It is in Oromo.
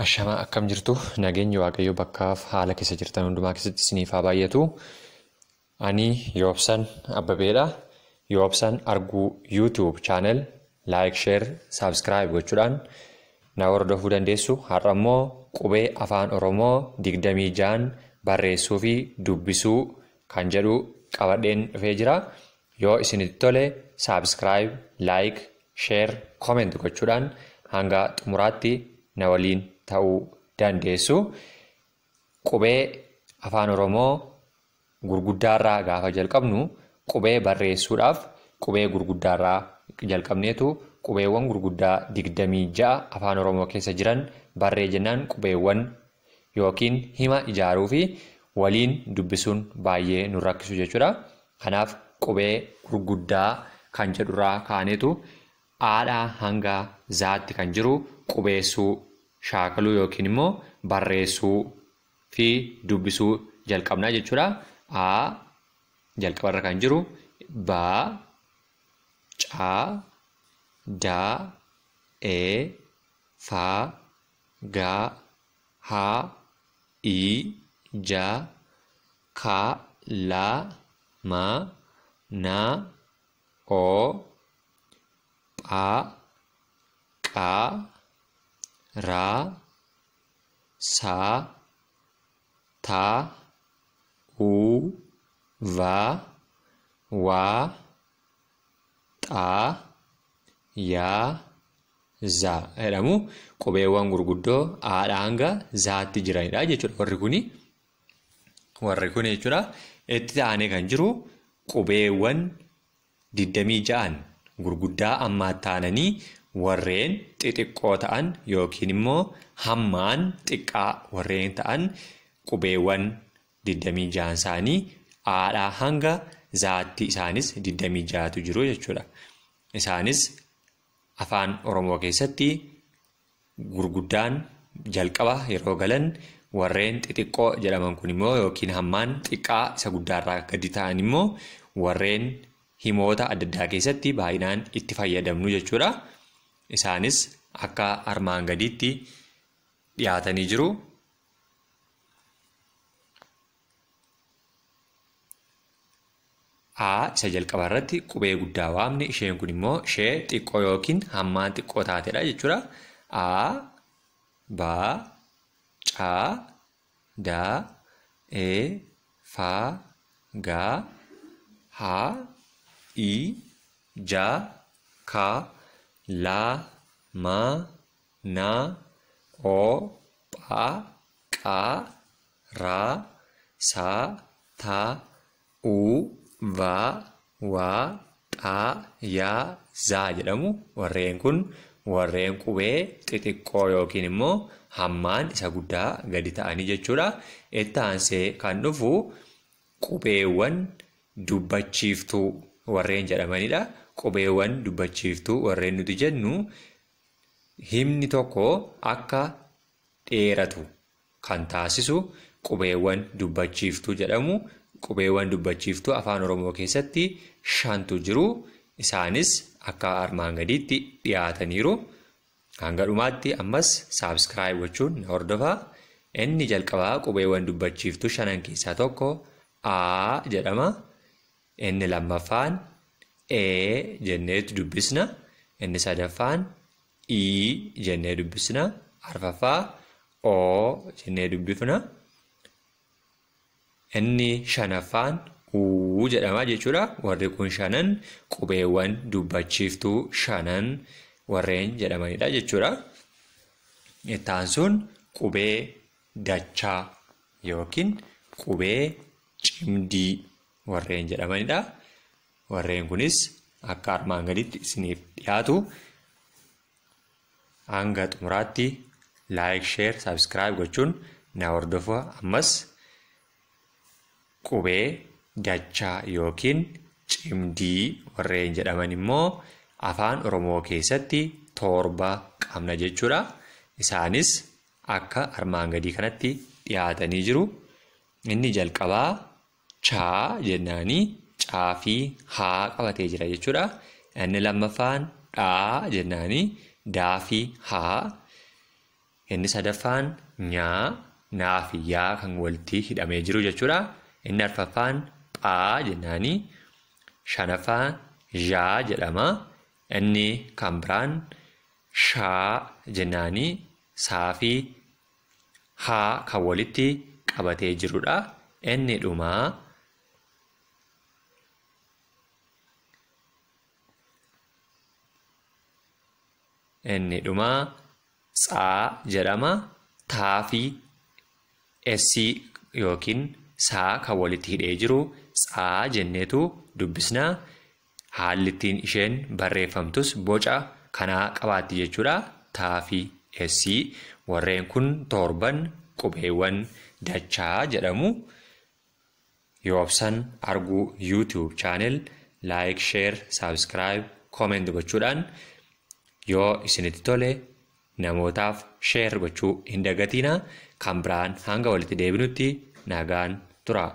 Ashama akkam jirtu nageenyi waaqayyo bakkaaf haala keessa jirtan hundumaa keessatti isiniif haa baay'atu. Ani Yoobsan Abbabeedha. Yoobsan arguu YouTube channel like, share, subscribe gochuudhaan na hordofuu dandeessu. Har'a immoo qubee afaan Oromoo 26 barreessuu fi dubbisuu kan jedhu qabadheen dhufee jira. Yoo isinitti tole subscribe, like, share, comment gochuudhaan hanga xumuraatti na waliin ta'uu dandeessu. Qubee afaan Oromoo gurguddaarraa gaafa jalqabnu qubee barreessuudhaaf qubee gurguddaarraa jalqabneetu qubeewwan gurguddaa 26 afaan Oromoo keessa jiran barree jennaan qubeewwan yookiin hima ijaaruu fi waliin dubbisuun baay'ee nu rakkisu jechuudha. Kanaaf qubee gurguddaa kan jedhurraa kaaneetu aadhaa hanga zaatti kan jiru qubeessuu shaakaluu yookiin immoo barreessuu fi dubbisuu jalqabnaa jechuudha. A jalqabarra kan jiru ba, ca, da, e, fa, ga, ha, i, ja, ka, la, ma, na, o, pa, qa, ra, sa, ta, u, va, wa, xa, ya, za jedhamu qubeewwan gurguddoo aadhaa hanga zaatti jiranidha jechuudha. Warri kun jechuudha. Itti aanee kan jiru qubeewwan 26 gurguddaa ammaa taananii warreen xixiqqoo ta'an yookiin immoo hammaan xiqqaa warreen ta'an qubeewwan 26 isaanii aadhaa hanga zaatti isaanis 26tu jiru jechuudha. Isaanis afaan Oromoo keessatti gurguddaan jalqaba yeroo galan warreen xixiqqoo jedhaman kun immoo yookiin hammaan xiqqaa isa guddaarraa gadi ta'an immoo warreen himoota adda addaa keessatti baay'inaan itti fayyadamnu jechuudha. Isaanis akka armaan gadiitti dhiyaatanii jiru. A isa jalqaba irratti qubee guddaa waamne isheen kun immoo ishee xiqqoo yookiin hammaan xiqqoo taatedha jechuudha. A, ba, ca, da, e, fa, ga, ha, i, ja, ka, la, ma, na, o, pa, qa, ra, sa, ta, u, va, wa, xa, ya, za jedhamu warreen kun warreen qubee xixiqqoo yookiin immoo hammaan isa guddaa gadi ta'anii jechuudha. Itti aansee kan dhufu qubeewwan dubbachiiftuu warreen jedhamanidha. Qubeewwan dubbachiiftuu warreen nuti jennu himni tokko akka dheeratu kan taasisu qubeewwan dubbachiiftuu jedhamu. Qubeewwan dubbachiiftuu afaan Oromoo keessatti 5tu jiru. Isaanis akka armaan gadiitti dhiyaataniiru. Hanga dhumaatti ammas subscribe gochuun na hordofaa. Inni jalqabaa qubeewwan dubbachiiftuu 5 keessaa tokko A jedhama. Inni lammaffaan E jenneetu dubbisna. Inni sadaffaan I jennee dubbisna. Arfaffaa O jennee dubbifna. Inni shanaffaan U jedhama jechuudha. Warri kun 5 qubeewwan dubbachiiftuu 5 warreen jedhamanidha jechuudha. Itti aansuun qubee dachaa yookiin qubee cimdii warreen jedhamanidha. Warreen kunis akka armaan gaditti isiniif dhiyaatu. Hanga xumuraatti like, share, subscribe gochuun na hordofaa. Ammas qubee dachaa yookiin cimdii warreen jedhaman immoo afaan Oromoo keessatti 7 qabna jechuudha. Isaanis akka armaan gadii kanatti dhiyaatanii jiru. Inni jalqabaa caa jennaanii caa fi haa qabatee jira jechuudha. Inni lammaffaan dhaa jennaanii daa fi haa. Inni sadaffaan nyaa, naa fi yaa kan walitti hidhamee jiru jechuudha. Inni arfaffaan phaa jennaani. Shanaffaan zhaa jedhama. Inni kan biraan shaa jennaani. Saa fi haa kan walitti qabatee jirudha. Inni dhumaa tsaa jedhama. Taa fi essii yookiin saa kan walitti hidhee jiru tsaa jenneetu dubbisnaa. Haalli ittiin isheen barreeffamtus boca kanaa qabaatti jechuudha. Taa fi essii warreen kun torban qubeewwan dachaa jedhamu. Yoo obsan arguu YouTube channel like, share, subscribe, comment gochuudhaan yoo isinitti tole namootaaf share gochuu hin dagatina. Kan biraan hanga walitti deebinutti nagaan tura.